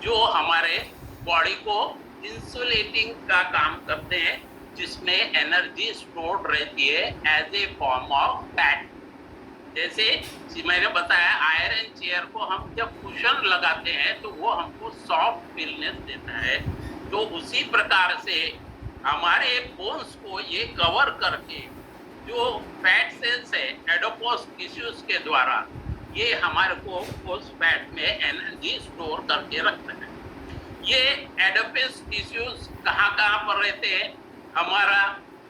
जो हमारे बॉडी को इंसुलेटिंग का काम करते हैं, जिसमें एनर्जी स्टोर्ड रहती है as a form of fat. जैसे मैंने बताया, आयरन चेयर को हम जब कुशन लगाते हैं तो वो हमको सॉफ्ट फीलनेस देता है। तो उसी प्रकार से हमारे बोन्स को ये कवर करके जो फैट सेल्स है एडोपोस टिश्यूज के द्वारा, ये हमारे को उस फैट में एनर्जी स्टोर करके रखते हैं। ये एडोपोस टिश्यूज कहाँ कहाँ पर रहते हैं? हमारा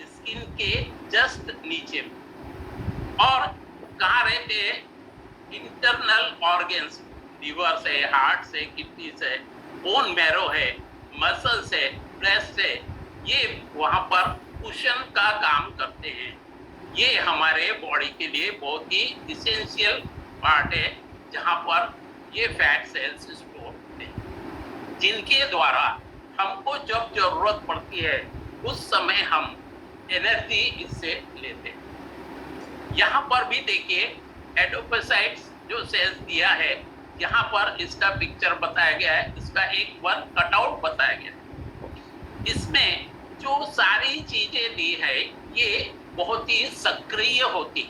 स्किन के जस्ट नीचे में। और कहाँ रहते हैं? इंटरनल ऑर्गन्स, लिवर है, हार्ट है, किडनी है, बोन मैरो है, मसल्स है, ब्रेस्ट है, ये वहां पर कुशन का काम करते हैं। ये हमारे बॉडी के लिए बहुत ही इसेंशियल पार्ट है, जहां पर ये फैट सेल्स स्टोर होते हैं, जिनके द्वारा हमको जब जरूरत पड़ती है उस समय हम एनर्जी इससे लेते हैं। यहाँ पर भी देखिए एडोपोसाइट्स जो सेल्स दिया है, यहाँ पर इसका पिक्चर बताया गया है, इसका एक वन कटआउट बताया गया है। इसमें जो सारी चीजें दी है ये बहुत ही सक्रिय होती।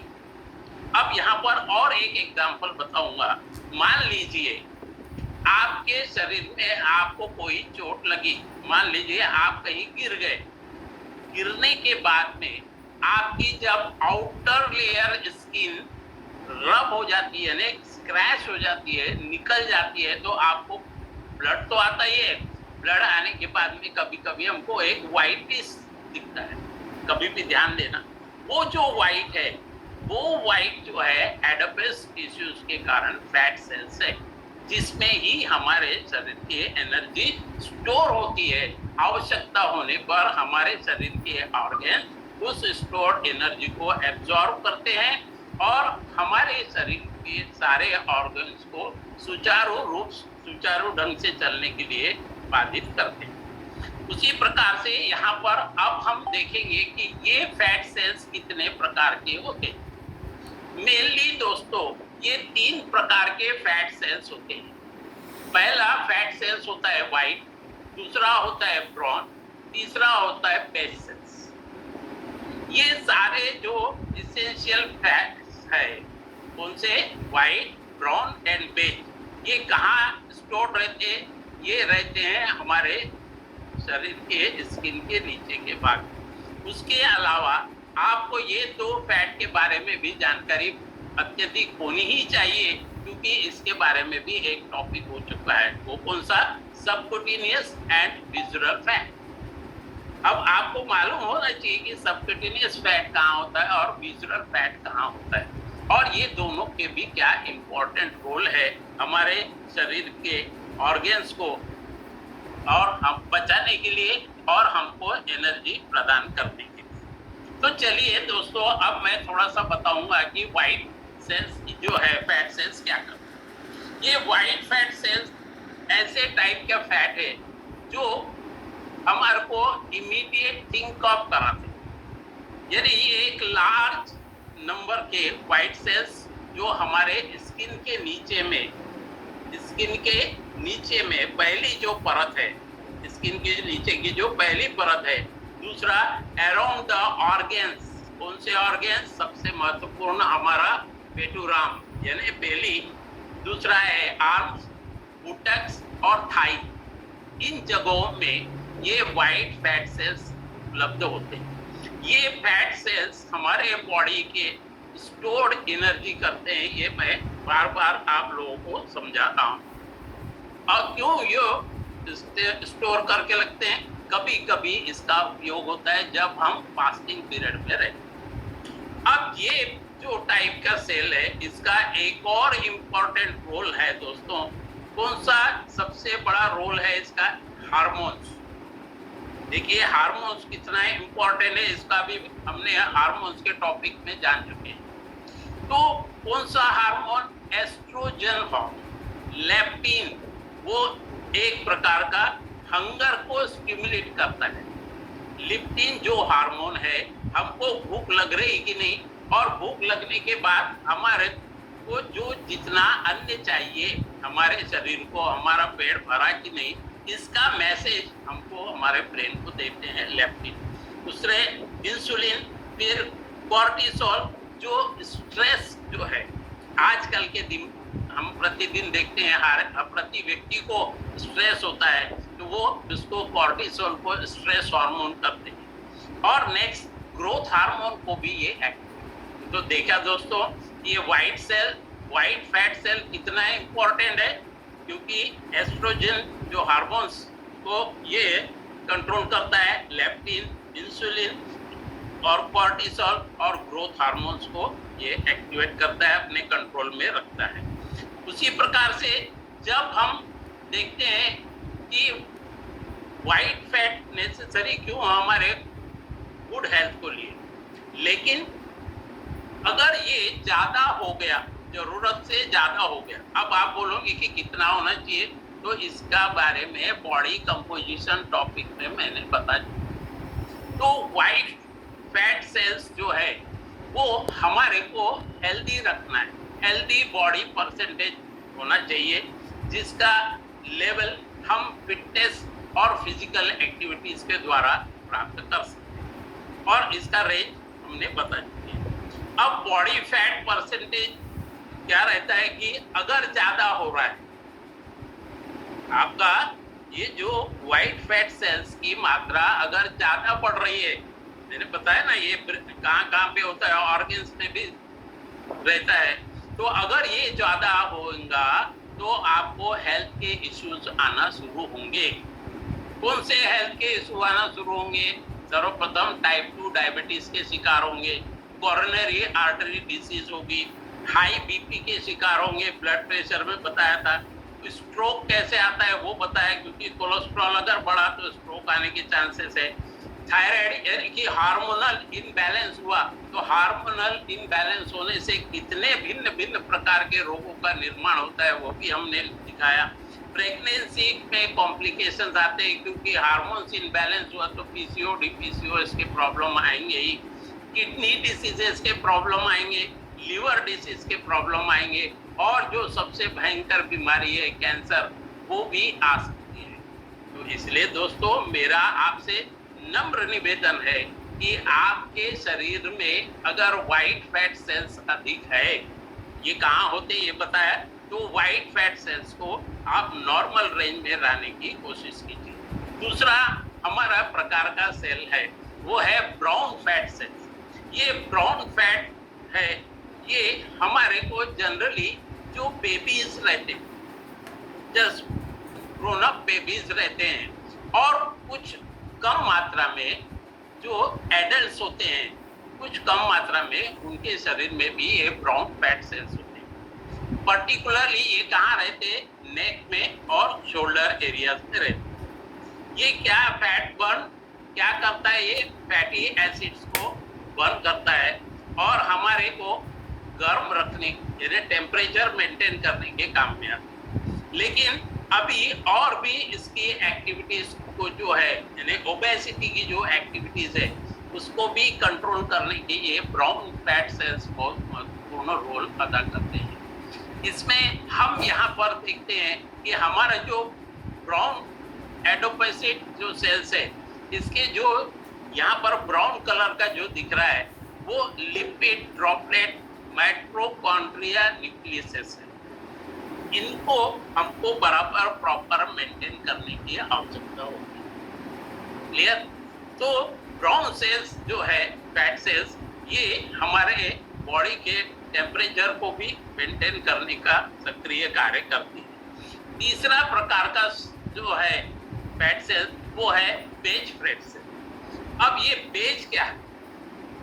अब यहाँ पर और एक एग्जांपल बताऊंगा। मान लीजिए आपके शरीर में आपको कोई चोट लगी, मान लीजिए आप कहीं गिर गए। गिरने के बाद में आपकी जब आउटर लेयर स्किन रब हो जाती है, स्क्रैच हो जाती है, निकल जाती है, तो आपको ब्लड तो आता ही है। ब्लड आने के बाद में कभी कभी हमको एक व्हाइटिश दिखता है। कभी भी ध्यान देना, वो जो व्हाइट है, वो व्हाइट जो है एडोपोस टिश्यूज के कारण फैट सेल्स है, जिसमें ही हमारे शरीर की एनर्जी स्टोर होती है। आवश्यकता होने पर हमारे शरीर के ऑर्गन उस स्टोर्ड एनर्जी को एब्जॉर्ब करते हैं और हमारे शरीर के सारे ऑर्गन्स को सुचारू ढंग से चलने के लिए बाधित करते हैं। उसी प्रकार से यहाँ पर अब हम देखेंगे कि ये फैट सेल्स कितने प्रकार के होते हैं। मेनली दोस्तों ये 3 प्रकार के फैट सेल्स होते हैं। पहला फैट सेल्स होता है व्हाइट, दूसरा होता है ब्राउन, तीसरा होता है बेज सेल्स। ये सारे जो इसेंशियल फैट्स है, उनसे व्हाइट, ब्राउन एंड बेज, ये कहाँ स्टोर रहते हैं? ये रहते हैं हमारे शरीर के स्किन के नीचे के भाग। उसके अलावा आपको ये 2 फैट के बारे में भी जानकारी अत्यधिक होनी ही चाहिए, क्योंकि इसके बारे में भी एक टॉपिक हो चुका है। वो कौन सा? Subcutaneous and visual fat. अब आपको मालूम होना चाहिए कि सबक्यूटेनियस फैट कहाँ होता है और विजुअल फैट कहाँ होता है, और ये दोनों के भी क्या इम्पोर्टेंट रोल है हमारे शरीर के ऑर्गन्स को और हम बचाने के लिए और हमको एनर्जी प्रदान करने के लिए। तो चलिए दोस्तों, अब मैं थोड़ा सा बताऊंगा कि व्हाइट सेल्स जो है फैट सेल्स क्या करते हैं। ये व्हाइट फैट सेल्स ऐसे टाइप का फैट है जो हमारे को इमीडिएट थिंक ऑफ कराते हैं। यानी ये एक लार्ज नंबर के व्हाइट सेल्स जो हमारे स्किन के नीचे में पहली जो परत है, स्किन के नीचे की जो पहली परत है, दूसरा अराउंड द ऑर्गन्स। कौन से ऑर्गन्स? सबसे महत्वपूर्ण हमारा पेटूराम यानी बेली, दूसरा है आर्म्स, बुटक्स और थाई। इन जगहों में ये व्हाइट फैट सेल्स उपलब्ध होते हैं। ये फैट सेल्स हमारे बॉडी के स्टोर्ड एनर्जी करते हैं। ये मैं बार बार आप लोगों को समझाता हूँ। और क्यों ये स्टोर करके लगते हैं? कभी कभी इसका उपयोग होता है जब हम फास्टिंग पीरियड में रहते हैं। अब ये जो टाइप का सेल है, इसका एक और इम्पोर्टेंट रोल है दोस्तों। कौन सा सबसे बड़ा रोल है इसका? हार्मोन्स। देखिए हार्मोन्स कितना इम्पोर्टेंट है, इसका भी हमने हार्मोन्स के टॉपिक में जान चुके हैं। तो कौन सा हार्मोन? Oestrogen hormone. लेप्टिन, वो एक प्रकार का हंगर को स्टिमुलेट करता है। लेप्टिन जो हार्मोन है, हमको भूख लग रही कि नहीं, और भूख लगने के बाद हमारे को जो जितना अन्न चाहिए हमारे शरीर को, हमारा पेट भरा कि नहीं, इसका मैसेज हमको हमारे ब्रेन को देते हैं लेप्टिन। दूसरे इंसुलिन, फिर कॉर्टिसोल, जो स्ट्रेस जो है आजकल के दिन हम प्रतिदिन देखते हैं, हर प्रति व्यक्ति को स्ट्रेस होता है, तो वो उसको कॉर्टिसोल को स्ट्रेस हार्मोन करते हैं। और नेक्स्ट ग्रोथ हार्मोन को भी ये एक्टिव। तो देखा दोस्तों, ये व्हाइट फैट सेल कितना इम्पोर्टेंट है, क्योंकि एस्ट्रोजन जो हार्मोन्स को ये कंट्रोल करता है, लेप्टिन, इंसुलिन और कॉर्टिसोल और ग्रोथ हार्मोन्स को ये एक्टिवेट करता है, अपने कंट्रोल में रखता है। उसी प्रकार से जब हम देखते हैं कि व्हाइट फैट नेसेसरी क्यों हमारे गुड हेल्थ को लिए, लेकिन अगर ये ज्यादा हो गया, जरूरत से ज्यादा हो गया, अब आप बोलोगे कि कितना होना चाहिए, तो इसका बारे में बॉडी कंपोजिशन टॉपिक में मैंने बता दिया। तो व्हाइट फैट सेल्स जो है वो हमारे को हेल्दी रखना है, हेल्दी बॉडी परसेंटेज होना चाहिए, जिसका लेवल हम फिटनेस और फिजिकल एक्टिविटीज के द्वारा प्राप्त कर सकते हैं, और इसका रेंज हमने बता दिया। अब बॉडी फैट परसेंटेज क्या रहता है कि अगर ज्यादा हो रहा है आपका, ये जो व्हाइट फैट सेल्स की मात्रा अगर ज्यादा बढ़ रही है, मैंने बताया ना ये कहाँ पे होता है, ऑर्गन्स में भी रहता है, तो अगर ये ज्यादा होगा तो आपको हेल्थ के इश्यूज आना शुरू होंगे। कौन से हेल्थ के इश्यू आना शुरू होंगे? सर्वप्रथम टाइप 2 डायबिटीज के शिकार होंगे, कोरोनरी आर्टरी डिसीज होगी, हाई बीपी के शिकार होंगे, ब्लड प्रेशर में बताया था। स्ट्रोक कैसे आता है वो बताया, क्योंकि कोलेस्ट्रॉल अगर बढ़ा तो स्ट्रोक आने के चांसेस है। थायराइड यानी कि हार्मोनल इनबैलेंस हुआ, तो हार्मोनल इनबैलेंस होने से कितने भिन्न भिन्न प्रकार के रोगों का निर्माण होता है वो भी हमने दिखाया। प्रेगनेंसी में कॉम्प्लिकेशंस आते हैं, क्योंकि हार्मोन्स इनबैलेंस हुआ तो पीसीओडी, पीसीओएस के प्रॉब्लम आएंगे ही, किडनी डिसीजेस के प्रॉब्लम आएंगे, लिवर डिसीज के प्रॉब्लम आएंगे, और जो सबसे भयंकर बीमारी है कैंसर, वो भी आ सकती है। तो इसलिए दोस्तों मेरा आपसे नम्र निवेदन है कि आपके शरीर में अगर व्हाइट फैट सेल्स अधिक है, ये कहाँ होते ये बताया, तो व्हाइट फैट सेल्स को आप नॉर्मल रेंज में रहने की कोशिश कीजिए। दूसरा हमारा प्रकार का सेल है वो है ब्राउन फैट सेल्स। ये ब्राउन फैट है, ये हमारे को जनरली जो बेबीज रहते हैं, जस्ट ग्रोन अप बेबीज रहते हैं, और कुछ कम मात्रा में जो एडल्ट्स होते हैं, कुछ कम मात्रा में उनके शरीर में भी ये ब्राउन फैट सेल्स होते हैं। पर्टिकुलरली ये कहाँ रहते हैं? नेक में और शोल्डर एरियाज में रहते हैं। ये क्या फैट बर्न क्या करता है? ये फैटी एसिड्स को बर्न करता है और हमारे को गर्म रखने यानी टेम्परेचर मेंटेन करने के काम में आता है। लेकिन अभी और भी इसकी एक्टिविटीज को जो है यानी ओबेसिटी की जो एक्टिविटीज है उसको भी कंट्रोल करने के लिए ब्राउन फैट सेल्स बहुत महत्वपूर्ण रोल अदा करते हैं। इसमें हम यहाँ पर देखते हैं कि हमारा जो ब्राउन एडोपेसिट जो सेल्स है, इसके जो यहाँ पर ब्राउन कलर का जो दिख रहा है वो लिपिड ड्रॉपलेट माइटोकॉन्ड्रिया न्यूक्लियस है। इनको हमको बराबर प्रॉपर मेंटेन करने की आवश्यकता होगी। क्लियर? तो ब्राउन सेल्स जो है फैट सेल्स, ये हमारे बॉडी के टेम्परेचर को भी मेंटेन करने का सक्रिय कार्य करती है। तीसरा प्रकार का जो है फैट सेल्स वो है बेज फैट सेल। अब ये बेज क्या है?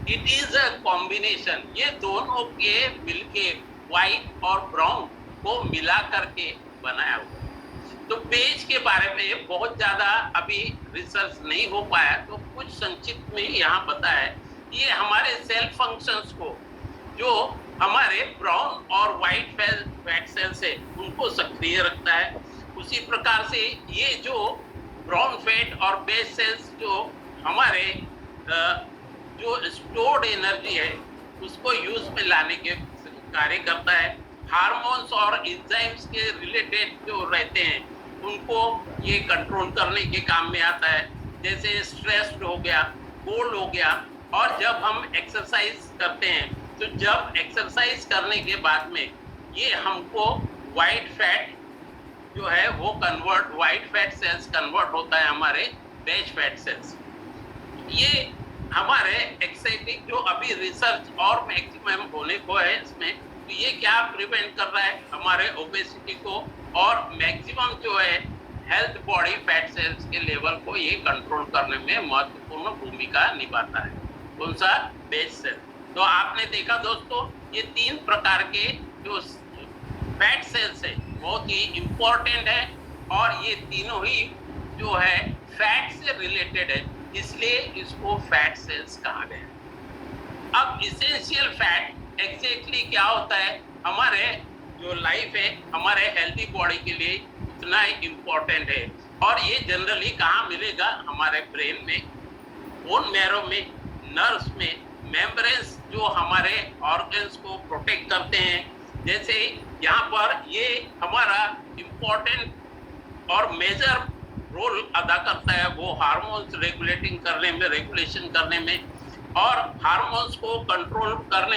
इट इज अ कॉम्बिनेशन, ये दोनों के मिलके व्हाइट और ब्राउन को मिला करके बनाया हुआ। तो बेज के बारे में बहुत ज्यादा अभी रिसर्च नहीं हो पाया, तो कुछ संक्षिप्त में यहाँ बताया। ये हमारे सेल फंक्शंस को, जो हमारे ब्राउन और व्हाइट फैट सेल्स है उनको सक्रिय रखता है। उसी प्रकार से ये जो ब्राउन फैट और बेज सेल्स जो हमारे जो स्टोर्ड एनर्जी है उसको यूज में लाने के कार्य करता है। हार्मोन्स और एंजाइम्स के रिलेटेड जो रहते हैं उनको ये कंट्रोल करने के काम में आता है। जैसे स्ट्रेस हो गया, कोल्ड हो गया। और जब हम एक्सरसाइज करते हैं तो जब एक्सरसाइज करने के बाद में ये हमको वाइट फैट जो है वो convert, white fat cells convert होता है हमारे बेज फैट सेल्स। ये हमारे एक्साइटिंग जो अभी रिसर्च और मैक्सिमम होने को है इसमें, तो ये क्या प्रिवेंट कर रहा है हमारे ओबेसिटी को, और मैक्सिमम जो है हेल्थ बॉडी फैट सेल्स के लेवल को ये कंट्रोल करने में महत्वपूर्ण भूमिका निभाता है। कौन सा? Base cell. तो आपने देखा दोस्तों, ये 3 प्रकार के जो फैट सेल्स है बहुत ही इंपॉर्टेंट है, और ये तीनों ही जो है फैट से रिलेटेड है, इसलिए इसको फैट सेल्स कहा गया। अब इसेंशियल फैट एग्जैक्टली क्या होता है? हमारे जो लाइफ है, हमारे हेल्दी बॉडी के लिए उतना ही इम्पोर्टेंट है। और ये जनरली कहाँ मिलेगा? हमारे ब्रेन में, बोन मैरो में, नर्व्स में, मेम्ब्रेन्स जो हमारे ऑर्गन्स को प्रोटेक्ट करते हैं। जैसे यहाँ पर ये हमारा इम्पोर्टेंट और मेजर रोल अदा करता है वो हार्मोन्स रेगुलेटिंग करने में, रेगुलेशन करने में, और हार्मोन्स को कंट्रोल करने